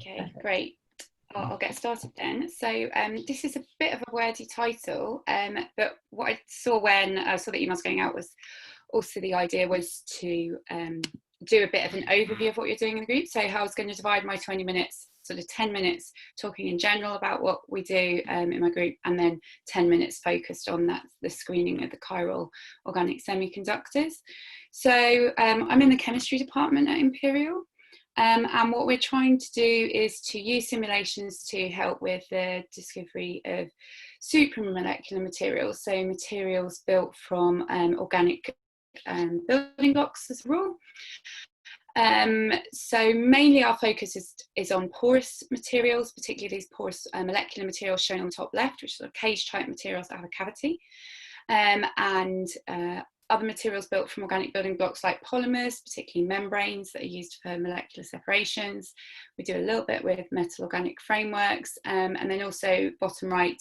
Okay, great. I'll get started then. So this is a bit of a wordy title, but what I saw when I saw the emails going out was also the idea was to do a bit of an overview of what you're doing in the group. So how I was going to divide my 20 minutes, sort of 10 minutes talking in general about what we do in my group, and then 10 minutes focused on the screening of the chiral organic semiconductors. So I'm in the chemistry department at Imperial. And what we're trying to do is to use simulations to help with the discovery of supramolecular materials, so materials built from organic building blocks as a rule. So mainly our focus is on porous materials, particularly these porous molecular materials shown on the top left, which are sort of cage type materials that have a cavity, and other materials built from organic building blocks like polymers, particularly membranes that are used for molecular separations. We do a little bit with metal organic frameworks, and then also bottom right,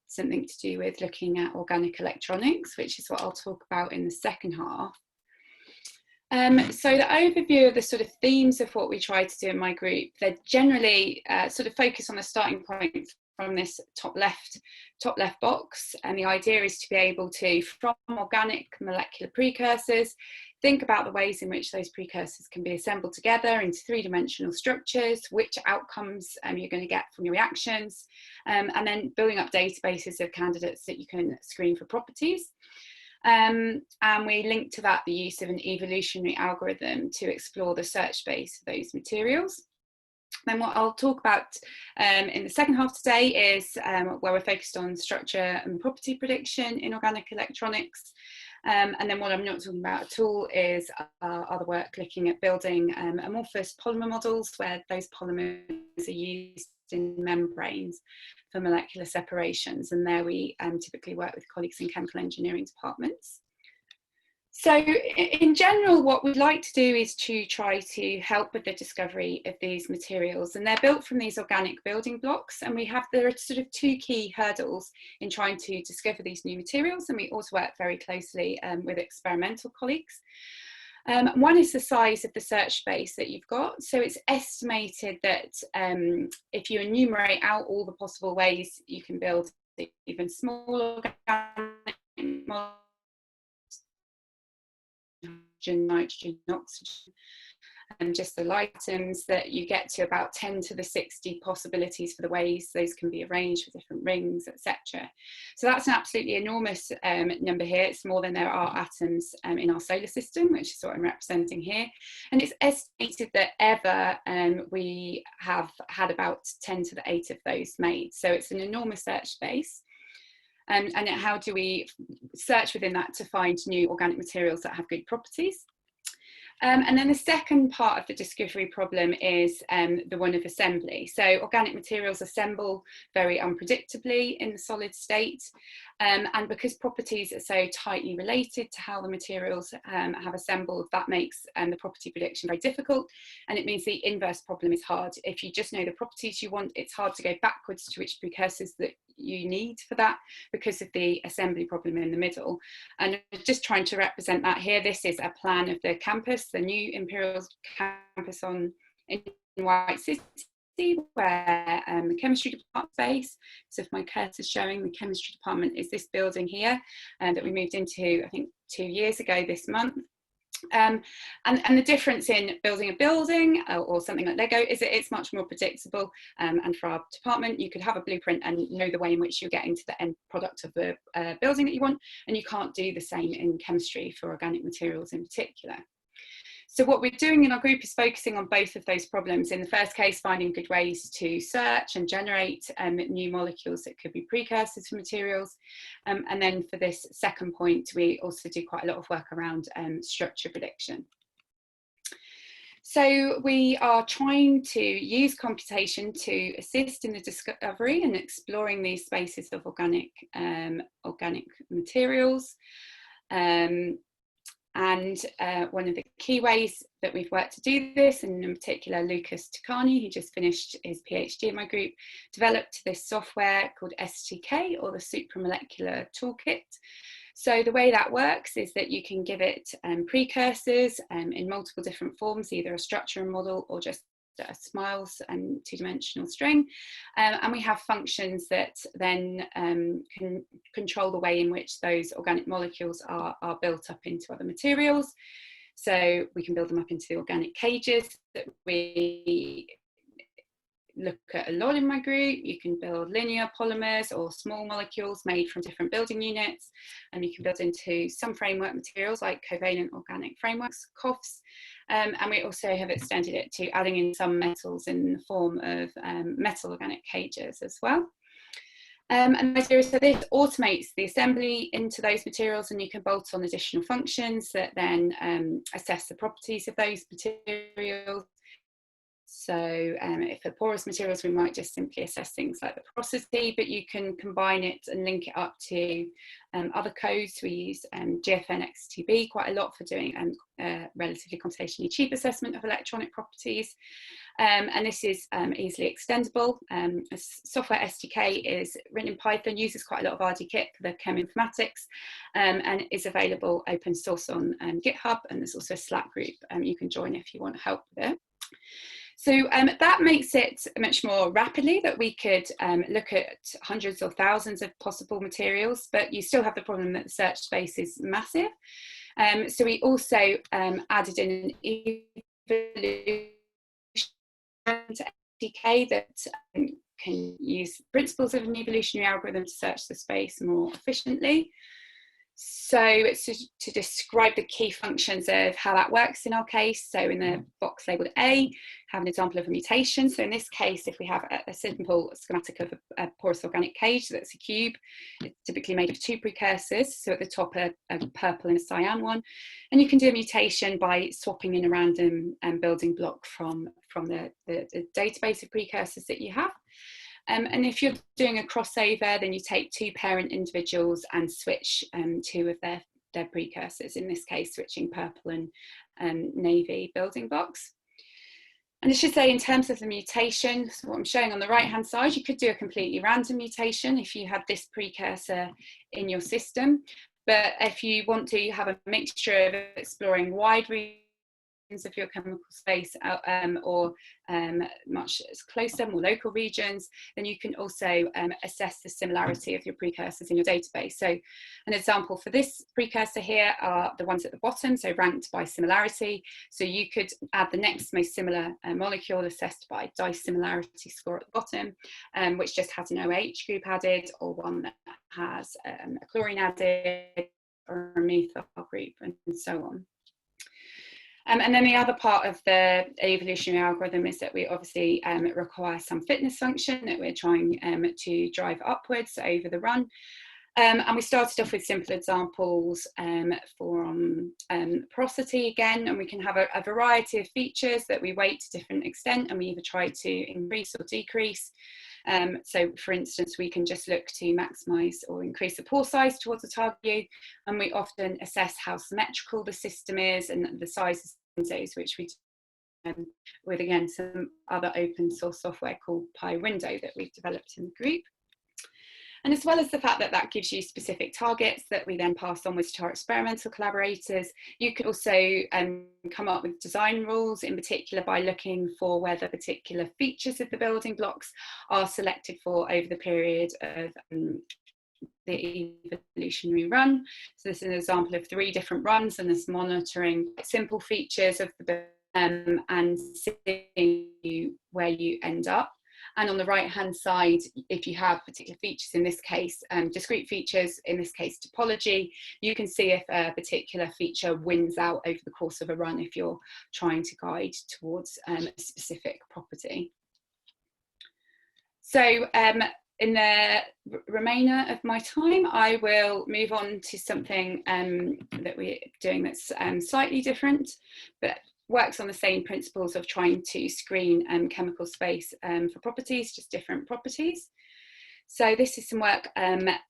something to do with looking at organic electronics, which is what I'll talk about in the second half. So the overview of the sort of themes of what we try to do in my group, they're generally sort of focus on the starting point from this top left box, and the idea is to be able to, from organic molecular precursors, think about the ways in which those precursors can be assembled together into three-dimensional structures, which outcomes you're going to get from your reactions, and then building up databases of candidates that you can screen for properties. And we link to that the use of an evolutionary algorithm to explore the search space for those materials. Then what I'll talk about in the second half today is where we're focused on structure and property prediction in organic electronics. And then what I'm not talking about at all is other work looking at building amorphous polymer models, where those polymers are used in membranes for molecular separations. And there we typically work with colleagues in chemical engineering departments. So in general, what we'd like to do is to try to help with the discovery of these materials, and they're built from these organic building blocks, and there are sort of two key hurdles in trying to discover these new materials, and we also work very closely with experimental colleagues. One is the size of the search space that you've got. So it's estimated that if you enumerate out all the possible ways you can build even small organic models, nitrogen, oxygen, and just the light atoms, that you get to about 10 to the 60 possibilities for the ways those can be arranged with different rings, etc. So that's an absolutely enormous number here. It's more than there are atoms in our solar system, which is what I'm representing here. And it's estimated that ever we have had about 10 to the 8 of those made. So it's an enormous search space. And how do we search within that to find new organic materials that have good properties? And then the second part of the discovery problem is the one of assembly. So organic materials assemble very unpredictably in the solid state, and because properties are so tightly related to how the materials have assembled, that makes the property prediction very difficult, and it means the inverse problem is hard. If you just know the properties you want, it's hard to go backwards to which precursors that you need for that because of the assembly problem in the middle. And just trying to represent that here, this is a plan of the campus, the new Imperial campus in White City, where the chemistry department space. So if my cursor is showing, the chemistry department is this building here that we moved into, I think, 2 years ago this month. And the difference in building a building or something like Lego is that it's much more predictable, and for our department you could have a blueprint and know the way in which you're getting to the end product of the building that you want, and you can't do the same in chemistry for organic materials in particular. So what we're doing in our group is focusing on both of those problems. In the first case, finding good ways to search and generate new molecules that could be precursors for materials. And then for this second point, we also do quite a lot of work around structure prediction. So we are trying to use computation to assist in the discovery and exploring these spaces of organic materials. And one of the key ways that we've worked to do this, and in particular Lucas Ticani, who just finished his PhD in my group, developed this software called STK, or the supramolecular toolkit. So the way that works is that you can give it precursors in multiple different forms, either a structure and model or just that are smiles and two-dimensional string, and we have functions that then can control the way in which those organic molecules are built up into other materials. So we can build them up into the organic cages that we look at a lot in my group. You can build linear polymers or small molecules made from different building units, and you can build into some framework materials like covalent organic frameworks, COFs, and we also have extended it to adding in some metals in the form of metal organic cages as well. And so this automates the assembly into those materials, and you can bolt on additional functions that then assess the properties of those materials. So if for porous materials, we might just simply assess things like the porosity, but you can combine it and link it up to other codes. We use GFN-X2B quite a lot for doing relatively computationally cheap assessment of electronic properties. And this is easily extendable. Software SDK is written in Python, uses quite a lot of RDKit for the chem informatics, and is available open source on GitHub, and there's also a Slack group you can join if you want help with it. So that makes it much more rapidly that we could look at hundreds or thousands of possible materials, but you still have the problem that the search space is massive. So we also added in an evolution SDK that can use principles of an evolutionary algorithm to search the space more efficiently. So to describe the key functions of how that works in our case, so in the box labelled A, have an example of a mutation. So in this case, if we have a simple schematic of a porous organic cage that's a cube, it's typically made of two precursors. So at the top, a purple and a cyan one. And you can do a mutation by swapping in a random building block from the database of precursors that you have. And if you're doing a crossover, then you take two parent individuals and switch two of their precursors, in this case, switching purple and navy building blocks. And I should say, in terms of the mutation, so what I'm showing on the right-hand side, you could do a completely random mutation if you had this precursor in your system. But if you want to have a mixture of exploring wide regions of your chemical space or much closer, more local regions, then you can also assess the similarity of your precursors in your database. So an example for this precursor here are the ones at the bottom, so ranked by similarity. So you could add the next most similar molecule assessed by dissimilarity score at the bottom, which just has an OH group added, or one that has a chlorine added, or a methyl group, and so on. And then the other part of the evolutionary algorithm is that we obviously require some fitness function that we're trying to drive upwards over the run. And we started off with simple examples for porosity again, and we can have a variety of features that we weight to different extent, and we either try to increase or decrease. So for instance, we can just look to maximise or increase the pore size towards the target view, and we often assess how symmetrical the system is and the size of windows, which we do with, again, some other open source software called PyWindow that we've developed in the group. And as well as the fact that that gives you specific targets that we then pass onwards to our experimental collaborators, you can also come up with design rules, in particular by looking for whether particular features of the building blocks are selected for over the period of the evolutionary run. So this is an example of 3 different runs, and this monitoring simple features of the and seeing where you end up. And on the right-hand side, if you have particular features, in this case, discrete features, in this case, topology, you can see if a particular feature wins out over the course of a run if you're trying to guide towards a specific property. So in the remainder of my time, I will move on to something that we're doing that's slightly different, but works on the same principles of trying to screen chemical space for properties, just different properties. So this is some work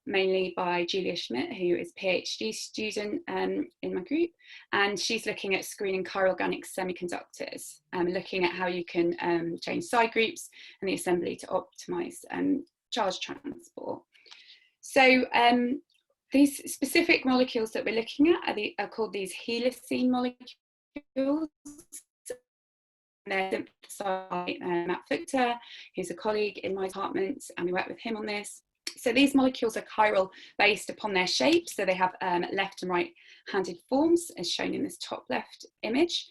mainly by Julia Schmidt, who is a PhD student in my group, and she's looking at screening chiral organic semiconductors, looking at how you can change side groups and the assembly to optimise charge transport. So these specific molecules that we're looking at are called these helicene molecules. they're synthesized by Matt Fluchter, who's a colleague in my department, and we work with him on this. So these molecules are chiral based upon their shape. So they have left and right handed forms, as shown in this top left image.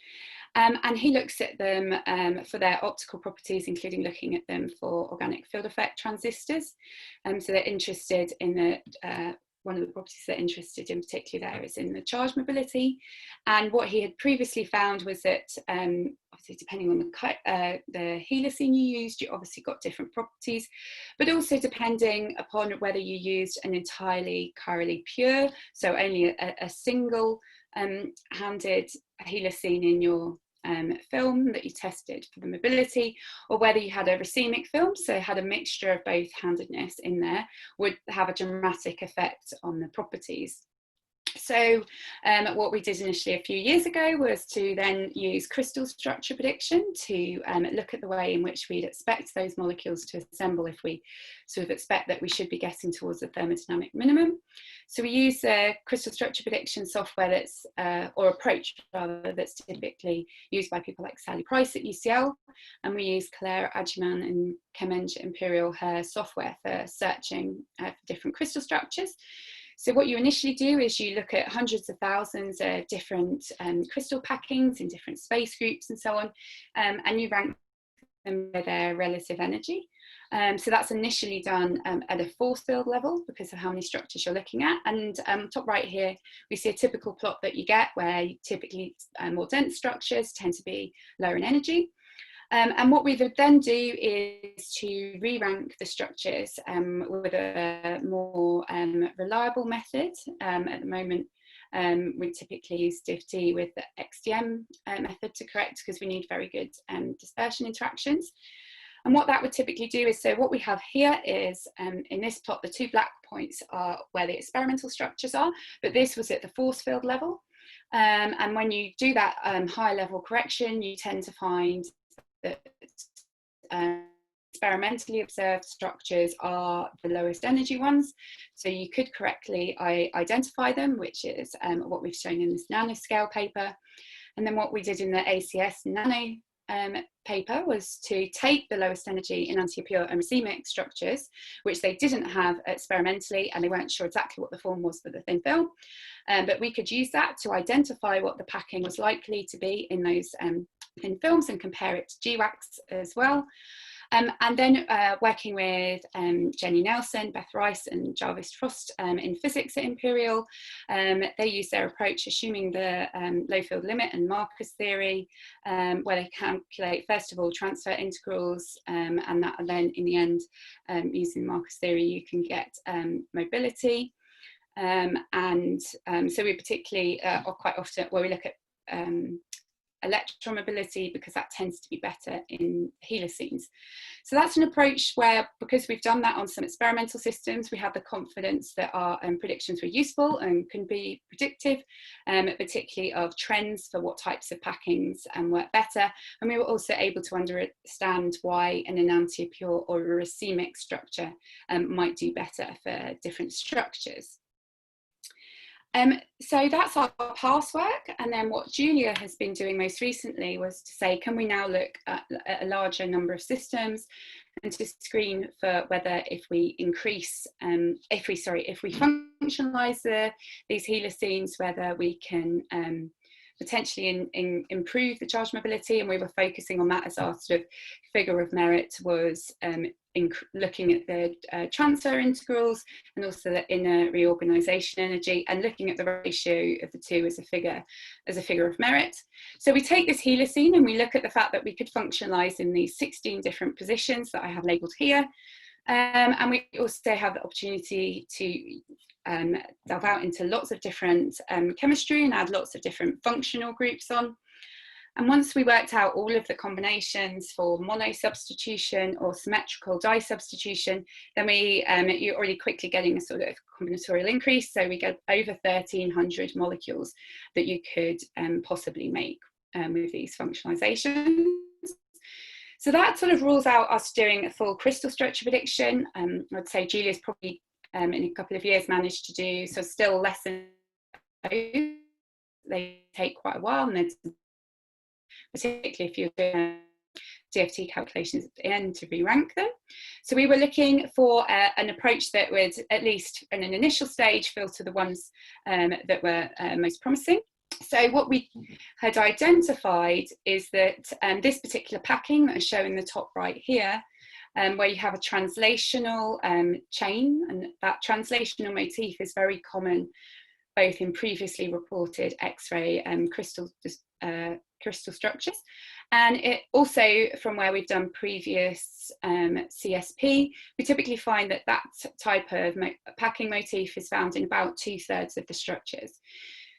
And he looks at them for their optical properties, including looking at them for organic field effect transistors. So they're interested in the one of the properties they're interested in particularly there is in the charge mobility. And what he had previously found was that obviously depending on the helicene you used, you obviously got different properties, but also depending upon whether you used an entirely chirally pure, so only a single handed helicene in your film that you tested for the mobility, or whether you had a racemic film, so had a mixture of both handedness in there, would have a dramatic effect on the properties. So what we did initially a few years ago was to then use crystal structure prediction to look at the way in which we'd expect those molecules to assemble if we sort of expect that we should be getting towards the thermodynamic minimum. So we use crystal structure prediction software that's, or approach rather, that's typically used by people like Sally Price at UCL, and we use Claire Agyeman and Kemenge Imperial her software for searching for different crystal structures. So what you initially do is you look at hundreds of thousands of different crystal packings in different space groups and so on, and you rank them by their relative energy. So that's initially done at a force field level because of how many structures you're looking at. And top right here, we see a typical plot that you get where typically more dense structures tend to be lower in energy. And what we would then do is to re-rank the structures with a more reliable method. At the moment, we typically use DIFT with the XDM method to correct because we need very good dispersion interactions. And what that would typically do is, so what we have here is, in this plot, the two black points are where the experimental structures are, but this was at the force field level. And when you do that high level correction, you tend to find that experimentally observed structures are the lowest energy ones. So you could correctly identify them, which is what we've shown in this nanoscale paper. And then what we did in the ACS nano paper was to take the lowest energy in anti-pure and racemic structures, which they didn't have experimentally, and they weren't sure exactly what the form was for the thin film. But we could use that to identify what the packing was likely to be in those thin films and compare it to GWAX as well. And then working with Jenny Nelson, Beth Rice and Jarvis Frost in physics at Imperial, they use their approach assuming the low field limit and Marcus theory, where they calculate first of all transfer integrals, and that then in the end using Marcus theory you can get mobility. So we particularly are quite often where we look at electron mobility because that tends to be better in helicenes. So that's an approach where, because we've done that on some experimental systems, we have the confidence that our predictions were useful and can be predictive, particularly of trends for what types of packings work better. And we were also able to understand why an enantiomer or a racemic structure might do better for different structures. So that's our past work, and then what Julia has been doing most recently was to say, can we now look at a larger number of systems and to screen for whether if we increase, if we functionalize these helicenes, whether we can potentially improve the charge mobility. And we were focusing on that as our sort of figure of merit was looking at the transfer integrals and also the inner reorganization energy, and looking at the ratio of the two as a figure of merit. So we take this helicene and we look at the fact that we could functionalize in these 16 different positions that I have labeled here. And we also have the opportunity to delve out into lots of different chemistry and add lots of different functional groups on. And once we worked out all of the combinations for mono substitution or symmetrical di substitution, then you're already quickly getting a sort of combinatorial increase. So we get over 1,300 molecules that you could possibly make with these functionalizations. So that sort of rules out us doing a full crystal structure prediction. I'd say Julia's probably in a couple of years managed to do, so still less than they take quite a while, and particularly if you're doing DFT calculations at the end to re-rank them. So we were looking for an approach that would, at least in an initial stage, filter the ones that were most promising. So what we had identified is that this particular packing that is shown in the top right here, where you have a translational chain, and that translational motif is very common both in previously reported X-ray crystal structures, and it also, from where we've done previous CSP, we typically find that that type of packing motif is found in about 2/3 of the structures.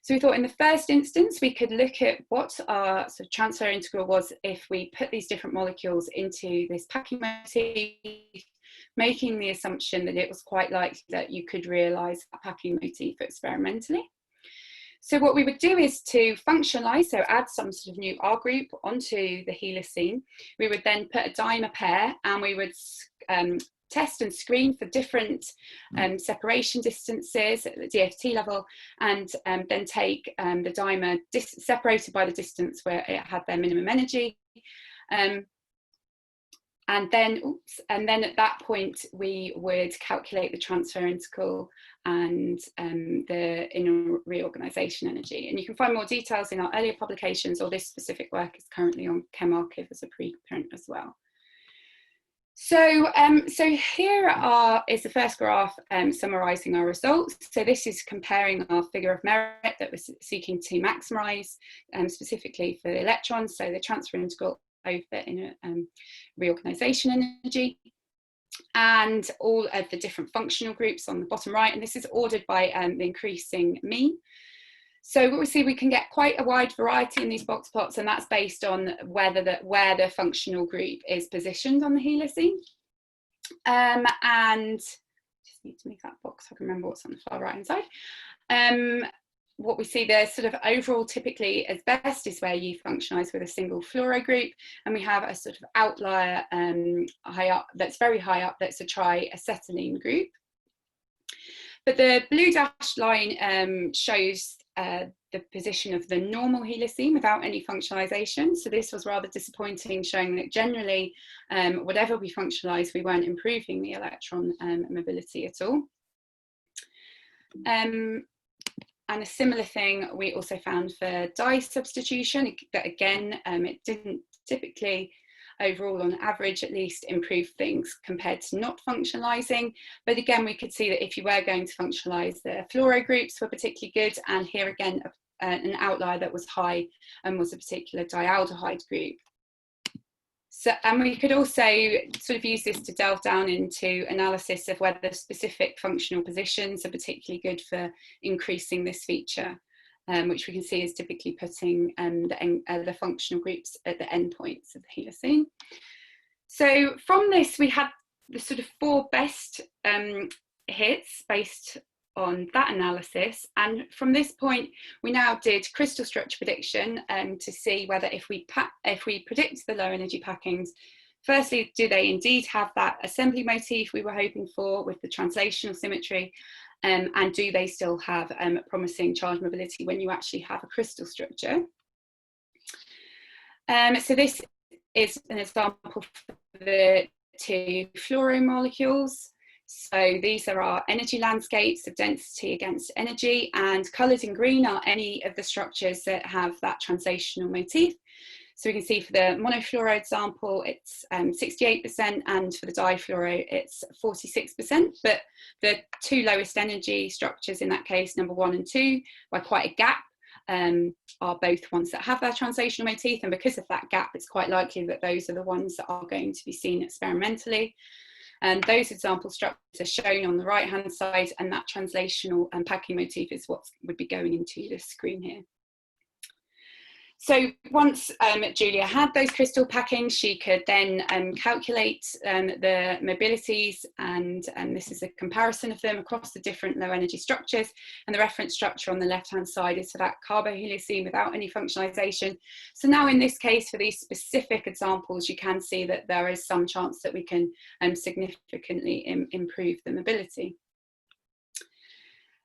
So we thought in the first instance, we could look at what our sort of transfer integral was if we put these different molecules into this packing motif, making the assumption that it was quite likely that you could realise a packing motif experimentally. So what we would do is to functionalise, so add some sort of new R group onto the helicene. We would then put a dimer pair, and we would test and screen for different separation distances at the DFT level, and then take the dimer separated by the distance where it had their minimum energy. And then at that point, we would calculate the transfer integral and the inner reorganisation energy. And you can find more details in our earlier publications, or this specific work is currently on ChemArchive as a preprint as well. So, so here is the first graph summarising our results. So this is comparing our figure of merit that we're seeking to maximise, specifically for the electrons, so the transfer integral over the inner reorganisation energy, and all of the different functional groups on the bottom right, and this is ordered by the increasing mean. So what we see, we can get quite a wide variety in these box plots, and that's based on where the functional group is positioned on the helicene. And just need to make that box so I can remember what's on the far right hand side. What we see there sort of overall typically as best is where you functionalise with a single fluoro group, and we have a sort of outlier high up, that's very high up, that's a triacetylene group. But the blue dashed line shows the position of the normal helicene without any functionalisation. So this was rather disappointing, showing that generally, whatever we functionalise, we weren't improving the electron mobility at all. And a similar thing we also found for dye substitution, that again, it didn't typically, overall on average at least, improve things compared to not functionalising. But again, we could see that if you were going to functionalise, the fluoro groups were particularly good, and here again, an outlier that was high was a particular dialdehyde group. So, and we could also sort of use this to delve down into analysis of whether specific functional positions are particularly good for increasing this feature, which we can see is typically putting the functional groups at the endpoints of the helicene. So from this, we had the sort of 4 best hits based on that analysis, and from this point we now did crystal structure prediction to see whether if we predict the low energy packings, firstly, do they indeed have that assembly motif we were hoping for with the translational symmetry, and do they still have promising charge mobility when you actually have a crystal structure. So this is an example for the 2 fluoro molecules. So these are our energy landscapes of density against energy, and coloured in green are any of the structures that have that translational motif. So we can see for the monofluoro example, it's 68%, and for the difluoro, it's 46%. But the 2 lowest energy structures in that case, number 1 and 2, by quite a gap, are both ones that have their translational motif. And because of that gap, it's quite likely that those are the ones that are going to be seen experimentally. And those example structures are shown on the right-hand side, and that translational packing motif is what would be going into the screen here. So once Julia had those crystal packings, she could then calculate the mobilities, and this is a comparison of them across the different low energy structures, and the reference structure on the left hand side is for that carbohelicene without any functionalisation. So now in this case, for these specific examples, you can see that there is some chance that we can significantly improve the mobility.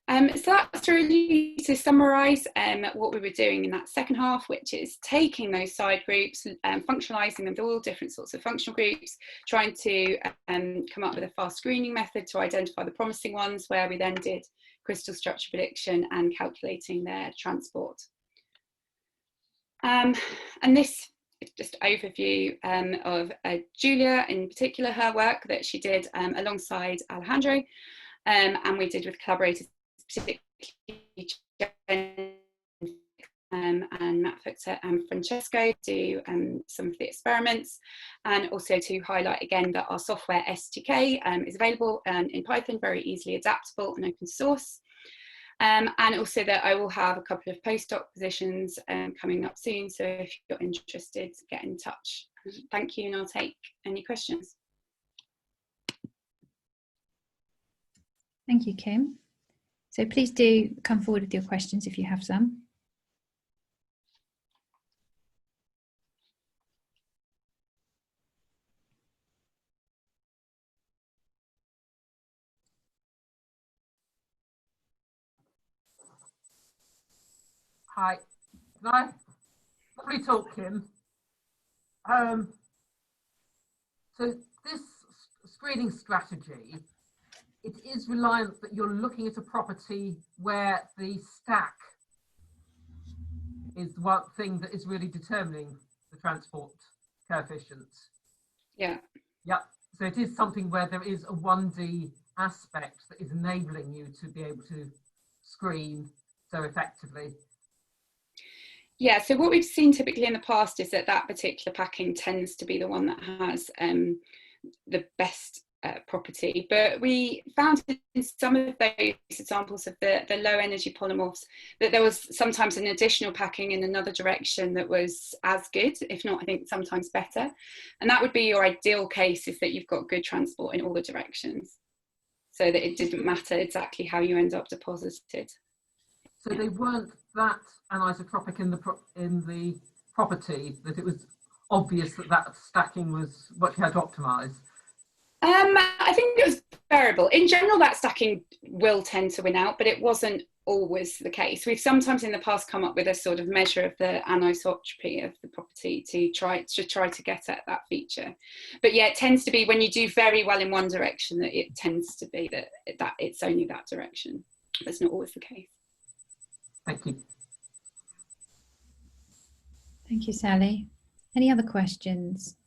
So that's really to summarise what we were doing in that second half, which is taking those side groups, functionalising them with all different sorts of functional groups, trying to come up with a fast screening method to identify the promising ones, where we then did crystal structure prediction and calculating their transport. And this is just an overview of Julia, in particular, her work that she did alongside Alejandro, and we did with collaborators, particularly Jen and Matt Fuchser and Francesco, do some of the experiments, and also to highlight again that our software STK is available in Python, very easily adaptable and open source. And also that I will have a couple of postdoc positions coming up soon, so if you're interested, get in touch. Thank you, and I'll take any questions. Thank you, Kim. So please do come forward with your questions if you have some. Hi, lovely talk, Kim. So this screening strategy, it is reliant that you're looking at a property where the stack is one thing that is really determining the transport coefficients. Yeah. Yeah. So it is something where there is a 1D aspect that is enabling you to be able to screen so effectively. Yeah, so what we've seen typically in the past is that that particular packing tends to be the one that has the best property, but we found in some of those examples of the low energy polymorphs that there was sometimes an additional packing in another direction that was as good, if not, I think sometimes better. And that would be your ideal case, is that you've got good transport in all the directions, so that it didn't matter exactly how you end up deposited. So they weren't that anisotropic in the property that it was obvious that that stacking was what you had to optimise? I think it was variable. In general, that stacking will tend to win out, but it wasn't always the case. We've sometimes in the past come up with a sort of measure of the anisotropy of the property to try to get at that feature. But yeah, it tends to be when you do very well in one direction that it tends to be that it's only that direction. That's not always the case. Thank you. Thank you, Sally. Any other questions?